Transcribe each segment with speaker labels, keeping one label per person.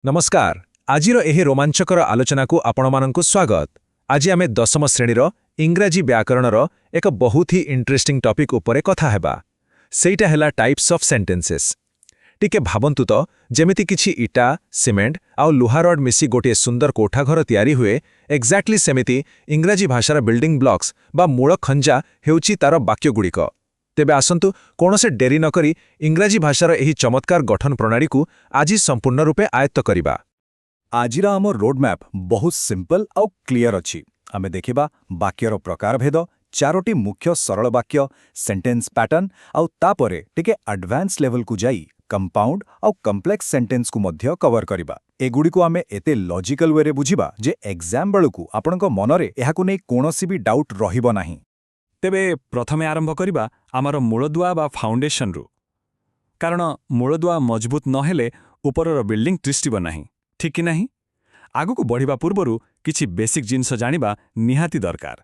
Speaker 1: नमस्कार आजिर एही रोमांचकर आलोचनाकू आपणमानंकु स्वागत। आज आमे दशम श्रेणीर इंग्राजी व्याकरणर एक बहुत ही इंटरेस्टिंग टॉपिक उपरे कथा हेबा। सेइटा हेला टाइप्स ऑफ सेंटेंसेस। टिके भाबंतु तो जेमिति किछि इटा सीमेंट आउ लुहा रड मिसी गोटे सुंदर कोठाघर तयारी हुए एक्जाक्टली सेमिति इंग्राजी भाषार बिल्डिंग ब्लॉक्स बा मूल खंजा हेउची तार वाक्यगुड़िक। तेबे आसंतु कोनोसे डेरी नकरी इंग्राजी भाषार एही चमत्कार गठन प्रणाली को आज संपूर्ण रूपे आयत्त करिबा।
Speaker 2: आजिर आम रोडमैप बहुत सिंपल आउ क्लियर अछि। आमे देखिबा वाक्यर प्रकार भेद, चारोटी मुख्य सरल वाक्य, सेंटेंस पैटर्न आउ तापरे टिके एडवांस लेवल को जाई कंपाउंड आउ कॉम्प्लेक्स सेंटेंस को मध्य कवर करिबा। एगुडी को आमे एते लॉजिकल वे रे बुझिबा जे एग्जाम बेलकु आपनक मनरे एहाकु नै कोनोसी भी डाउट रहिबो नाही।
Speaker 3: तेबे प्रथमे आरंभ करिबा आमर मूलदुआ बा फाउंडेशन रु। कारण मूलदुआ मजबूत नहेले उपरर बिल्डिंग तिष्टिब नाही, ठीक कि नाही? आगुकु बढ़िबा पूर्वरु किछि बेसिक जिंस जानिबा निहाती दरकार।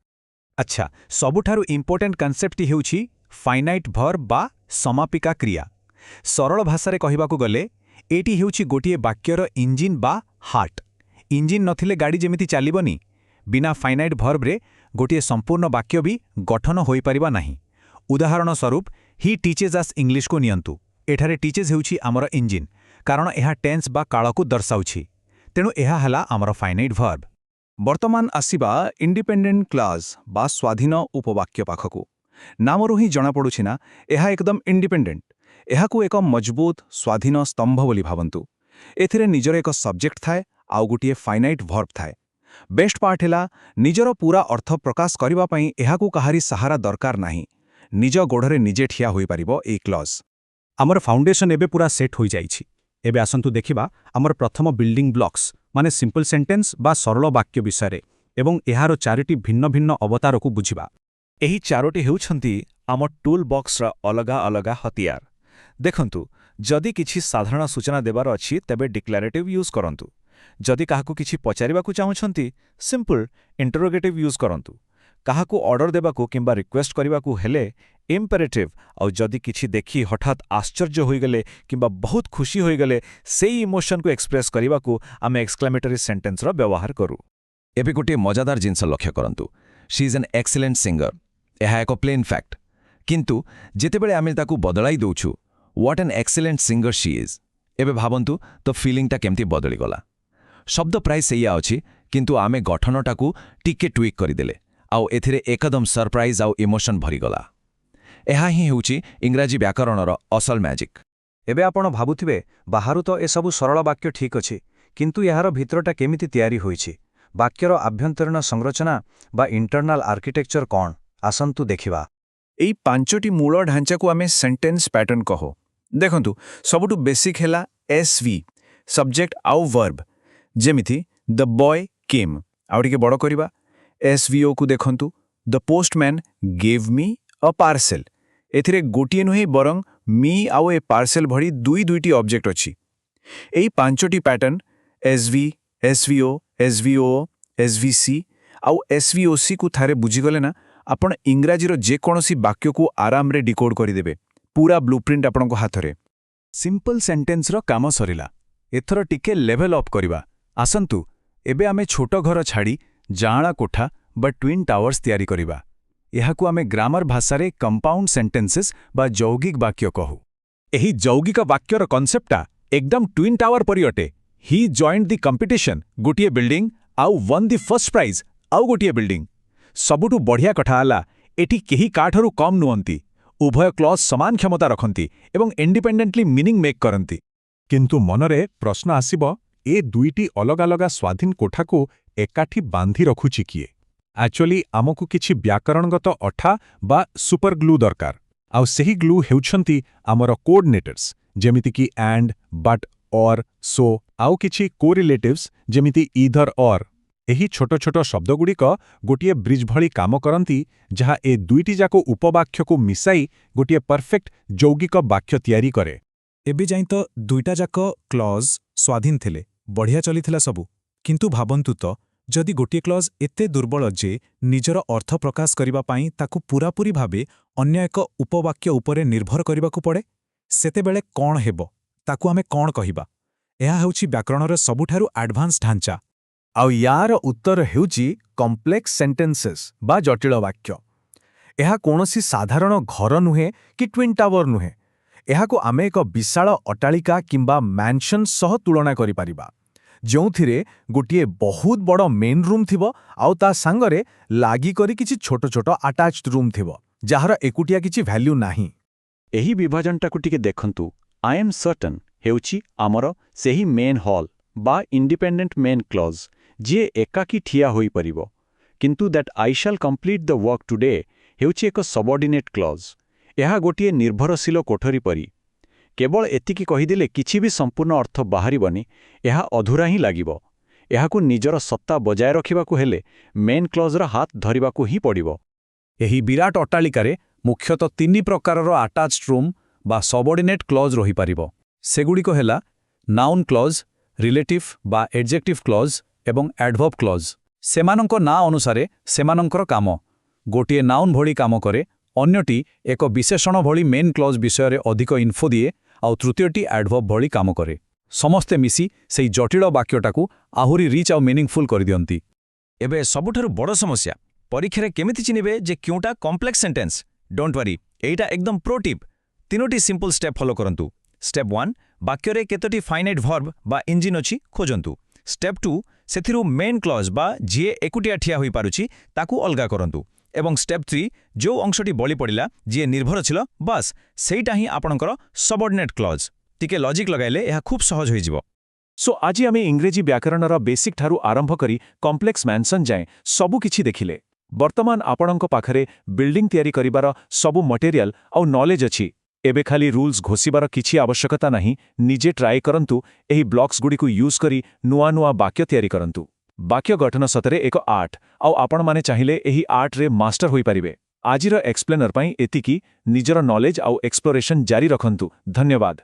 Speaker 2: अच्छा, सबुठारु इंपोर्टेंट कॉन्सेप्ट हेउछि फाइनाइट वर्ब बा समापिका क्रिया। सरल भाषारे कहिबाकु गले एटी हेउछि गोटिए वाक्यर इंजिन बा हार्ट। इंजिन नथिले गाड़ी जेमिति चालिबनी, बिना फाइनाइट वर्ब रे गोटिए संपूर्ण वाक्य भी गठन होई परिबा नाही। उदाहरण स्वरूप ही टीचेज अस इंग्लिश को नियंतु। एठारे टीचेज हेउछि आमर इंजिन, कारण एहा टेंस बा काळकु दर्शाउछि, तेणु एहा हला आमर फाइनाइट वर्ब। वर्तमान आसीबा इंडिपेंडेंट क्लास बा स्वाधीन उपवाक्य पाखकु। नामरु ही जणा पडुछि ना एहा एकदम इंडिपेंडेंट। एहाकु एक मजबूत स्वाधीन स्तंभ बोली भावंतु। एथिरे निजर एक सब्जेक्ट थाए आउ गोटिए फाइनाइट वर्ब थाए। बेस्ट पार्ट हेला निजर पूरा अर्थ प्रकाश करिबा पई एहाकु कहारी सहारा दरकार नाही। निज गोढ़रे निजे ठिया होई परिबो ए क्लॉज।
Speaker 4: आमर फाउंडेशन एबे पूरा सेट होई जाइछि। एबे आसंतु देखिबा आमर प्रथम बिल्डिंग ब्लॉक्स माने सिंपल सेंटेंस बा सरल वाक्य विषय एवं एहार चारिटी भिन्न भिन्न अवतार को बुझिबा।
Speaker 3: एही चारोटी हेउछंती आम टूल बॉक्स रा अलगा अलगा हथियार। देखंतु जदि किछि साधारण सूचना देबार अछि तबे डिक्लेरेटिव यूज करंतु। जदि काहाकु किछि पचारिबाकु चाहुछंती सिंपल इंटरोगेटिव यूज करंतु। काहाकु ऑर्डर देबाकु किंबा रिक्वेस्ट करिबाकु हेले इम्पेरेटिव। आउ जदि किछि देखि हठात आश्चर्य होई गले किंबा बहुत खुशी होई गले सेई इमोशन को एक्सप्रेस करिबाकु आमे एक्सक्लेमेटरी सेंटेंस रो व्यवहार करू।
Speaker 1: एबे गोटे मजादार जिंस लक्ष्य करंतु। She is an excellent singer. एहा एक प्लेन फैक्ट, किंतु जेतेबेले आमे ताकु बदलाई दउछु what an excellent singer she is, एबे भाबंतु तो फीलिंगटा केमती बदली गला। शब्द प्राय सेया अछि, किंतु आमे गठनटाकू टिके ट्विक करिदेले आउ एथिरे एकदम सरप्राइज आउ इमोशन भरिगला। एहा ही हेउछि इंग्राजी व्याकरणर असल मैजिक।
Speaker 2: एबे आपण भाबुथिबे बाहारु तो ए सबु सरल वाक्य ठीक अछि, किंतु एहार भितरटा केमिति तयारी होइछि, वाक्यर आभ्यंतरीण संरचना बा इंटरनल आर्किटेक्चर कोन, आसंतु देखिबा। एई पांचटी मूल ढांचा को आमे सेंटेंस पैटर्न कहो। देखंतु सबुटु बेसिक हेला एसवी सब्जेक्ट आउ वर्ब। जेमिति द बॉय केम आउ टिके बड़ करिबा। एसवीओ को देखंतु the postman gave me a parcel. एथिरे गोटिए नुहे बरंग मी आउ ए पार्सल भड़ी दुईटी ऑब्जेक्ट अछि। एई पांचटी pattern SV SVO SVO SVC आउ एसवीओसी को थारे बुझीगले ना आपण इंग्राजीर जेकोसी वाक्य को आराम रे डिकोड करिदेबे। पूरा ब्लूप्रिंट आपण को हाथरे।
Speaker 4: सिंपल सेंटेंस रो काम सरिला। एथर टिके लेवल अप करिबा। आसंतु एबे आमे छोट घर छाड़ी जाळा कोठा बा ट्विन टावर्स तयारी करिबा। एहाकु आमे ग्रामर भाषारे कंपाउंड सेंटेंसेस बा यौगिक वाक्य कहू। एही यौगिक वाक्यर कॉन्सेप्टटा एकदम ट्विन टावर परि अटे। ही जॉइंड द कंपिटिशन, गोटिए बिल्डिंग आउ वन द फर्स्ट प्राइज आउ गोटिए बिल्डिंग। सबुठु बढ़िया कथा आला एठी केही काठरू कम नुअंती। उभय क्लॉज समान क्षमता रखंती एवं इंडिपेंडेंटली मीनिंग मेक करंती।
Speaker 5: किंतु मनरे प्रश्न आसिबो ए दुईटी अलग अलग स्वाधीन कोठा को एकाठी बांधी रखुछि किए। एक्चुअली आमकु किछि व्याकरणगत अठा बा सुपर ग्लू दरकार। आउ सेही ग्लू हेउछंती आमर कोऑर्डिनेटर्स, जेमिति कि एंड, बट, और, सो आउ किछि कोरिलेटिव्स जेमिति ईदर और। एही छोट छोट शब्दगुड़िक गोटिए ब्रिज भली काम करंती, जहा ए दुईटी जाको उपवाक्य को मिसाई गोटिए परफेक्ट यौगिक वाक्य तयारी करे।
Speaker 6: एबे जाई तो दुईटा जाक क्लॉज स्वाधीन थिले, बढ़िया चलिथिला सबु। किंतु भाबंतु तो जदि गोटिए क्लॉज एते दुर्बल जे निजर अर्थ प्रकाश करिबा पई ताकु पूरापूरी भाबे अन्य एक उपवाक्य उपरे निर्भर करिबाकु पड़े, सेतेबेले कोन हेबो, ताकु आमे कोन कहिबा? ଏହା ହେଉଛି ବ୍ୟାକରଣର ସବୁଠାରୁ ଆଡଭାନ୍ସ ଢାଞ୍ଚା।
Speaker 4: ଆଉ ୟାର ଉତ୍ତର ହେଉଛି କମ୍ପ୍ଲେକ୍ସ ସେଣ୍ଟେନ୍ସେସ୍ ବା ଜଟିଳ ବାକ୍ୟ। ଏହା କୌଣସି ସାଧାରଣ ଘର ନୁହେଁ କି ଟ୍ୱିନ୍ ଟାୱାର ନୁହେଁ। ଏହାକୁ ଆମେ ଏକ ବିଶାଳ ଅଟ୍ଟାଳିକା କିମ୍ବା ମ୍ୟାନ୍ସନ୍ ସହ ତୁଳନା କରିପାରିବା, ଯେଉଁଥିରେ ଗୋଟିଏ ବହୁତ ବଡ଼ ମେନ୍ ରୁମ୍ ଥିବ ଆଉ ତା ସାଙ୍ଗରେ ଲାଗିକରି କିଛି ଛୋଟ ଛୋଟ ଆଟାଚ୍ଡ ରୁମ୍ ଥିବ, ଯାହାର ଏକୁଟିଆ କିଛି ଭ୍ୟାଲ୍ୟୁ ନାହିଁ।
Speaker 2: ଏହି ବିଭାଜନଟାକୁ ଟିକେ ଦେଖନ୍ତୁ। ଆଇ ଏମ୍ ସର୍ଟନ୍ ହେଉଛି ଆମର ସେହି ମେନ୍ ହଲ୍ ବା ଇଣ୍ଡିପେଣ୍ଡେଣ୍ଟ ମେନ୍ କ୍ଲଜ୍, ଯିଏ ଏକାକୀ ଠିଆ ହୋଇପାରିବ। କିନ୍ତୁ that I shall complete the work today ହେଉଛି ଏକ ସବଅର୍ଡିନେଟ୍ କ୍ଲଜ୍। ଏହା ଗୋଟିଏ ନିର୍ଭରଶୀଳ କୋଠରୀ ପରି। କେବଳ ଏତିକି କହିଦେଲେ କିଛି ବି ସମ୍ପୂର୍ଣ୍ଣ ଅର୍ଥ ବାହାରିବନି, ଏହା ଅଧୁରା ହିଁ ଲାଗିବ। ଏହାକୁ ନିଜର ସତ୍ତା ବଜାୟ ରଖିବାକୁ ହେଲେ ମେନ୍ କ୍ଲଜ୍ର ହାତ ଧରିବାକୁ ହିଁ ପଡ଼ିବ।
Speaker 1: ଏହି ବିରାଟ ଅଟ୍ଟାଳିକାରେ ମୁଖ୍ୟତଃ 3 ପ୍ରକାରର ଆଟାଚ୍ଡ ରୁମ୍ ବା ସବଅର୍ଡିନେଟ୍ କ୍ଲଜ୍ ରହିପାରିବ। ସେଗୁଡ଼ିକ ହେଲା ନାଉନ୍ କ୍ଲଜ୍, ରିଲେଟିଭ୍ ବା ଏଡଜେକ୍ଟିଭ୍ କ୍ଲଜ୍ ଏବଂ ଆଡଭର୍ବ କ୍ଲଜ୍। ସେମାନଙ୍କ ନାଁ ଅନୁସାରେ ସେମାନଙ୍କର କାମ। ଗୋଟିଏ ନାଉନ୍ ଭଳି କାମ କରେ, ଅନ୍ୟଟି ଏକ ବିଶେଷଣ ଭଳି ମେନ୍ କ୍ଲଜ୍ ବିଷୟରେ ଅଧିକ ଇନ୍ଫୋ ଦିଏ, ଆଉ ତୃତୀୟଟି ଆଡଭର୍ବ ଭଳି କାମ କରେ। ସମସ୍ତେ ମିଶି ସେହି ଜଟିଳ ବାକ୍ୟଟାକୁ ଆହୁରି ରିଚ୍ ଆଉ ମିନିଂଫୁଲ୍ କରିଦିଅନ୍ତି।
Speaker 3: ଏବେ ସବୁଠାରୁ ବଡ଼ ସମସ୍ୟା, ପରୀକ୍ଷାରେ କେମିତି ଚିହ୍ନିବେ ଯେ କେଉଁଟା କମ୍ପ୍ଲେକ୍ସ ସେଣ୍ଟେନ୍ସ? ଡୋଣ୍ଟ ୱାରି, ଏଇଟା ଏକଦମ ପ୍ରୋ ଟିପ୍। 3ଟି ସିମ୍ପଲ୍ ଷ୍ଟେପ୍ ଫଲୋ କରନ୍ତୁ। ଷ୍ଟେପ୍ 1, ବାକ୍ୟରେ କେତୋଟି ଫାଇନାଇଟ୍ ଭର୍ବ ବା ଇଞ୍ଜିନ୍ ଅଛି ଖୋଜନ୍ତୁ। ଷ୍ଟେପ୍ 2, ସେଥିରୁ ମେନ୍ କ୍ଲଜ୍ ବା ଯିଏ ଏକୁଟିଆ ଠିଆ ହୋଇପାରୁଛି ତାକୁ ଅଲଗା କରନ୍ତୁ। ଏବଂ ଷ୍ଟେପ୍ 3, ଯେଉଁ ଅଂଶଟି ବଳି ପଡ଼ିଲା, ଯିଏ ନିର୍ଭରଶୀଳ, ବାସ୍ ସେଇଟା ହିଁ ଆପଣଙ୍କର ସବଅର୍ଡିନେଟ୍ କ୍ଲଜ୍। ଟିକେ ଲଜିକ୍ ଲଗାଇଲେ ଏହା ଖୁବ୍ ସହଜ ହୋଇଯିବ।
Speaker 5: ସୋ ଆଜି ଆମେ ଇଂରେଜୀ ବ୍ୟାକରଣର ବେସିକ୍ ଠାରୁ ଆରମ୍ଭ କରି କମ୍ପ୍ଲେକ୍ସ ମ୍ୟାନ୍ସନ୍ ଯାଏଁ ସବୁ କିଛି ଦେଖିଲେ। ବର୍ତ୍ତମାନ ଆପଣଙ୍କ ପାଖରେ ବିଲ୍ଡିଂ ତିଆରି କରିବାର ସବୁ ମଟେରିଆଲ ଆଉ ନଲେଜ ଅଛି। ଏବେ ଖାଲି ରୁଲ୍ସ ଘୋଷିବାର କିଛି ଆବଶ୍ୟକତା ନାହିଁ। ନିଜେ ଟ୍ରାଏ କରନ୍ତୁ, ଏହି ବ୍ଲକ୍ସଗୁଡ଼ିକୁ ୟୁଜ୍ କରି ନୂଆ ନୂଆ ବାକ୍ୟ ତିଆରି କରନ୍ତୁ। ବାକ୍ୟ ଗଠନ ସତରେ ଏକ ଆର୍ଟ, ଆଉ ଆପଣମାନେ ଚାହିଁଲେ ଏହି ଆର୍ଟରେ ମାଷ୍ଟର ହୋଇପାରିବେ। ଆଜିର ଏକ୍ସପ୍ଲେନର ପାଇଁ ଏତିକି। ନିଜର ନଲେଜ ଆଉ ଏକ୍ସପ୍ଲୋରେସନ୍ ଜାରି ରଖନ୍ତୁ। ଧନ୍ୟବାଦ।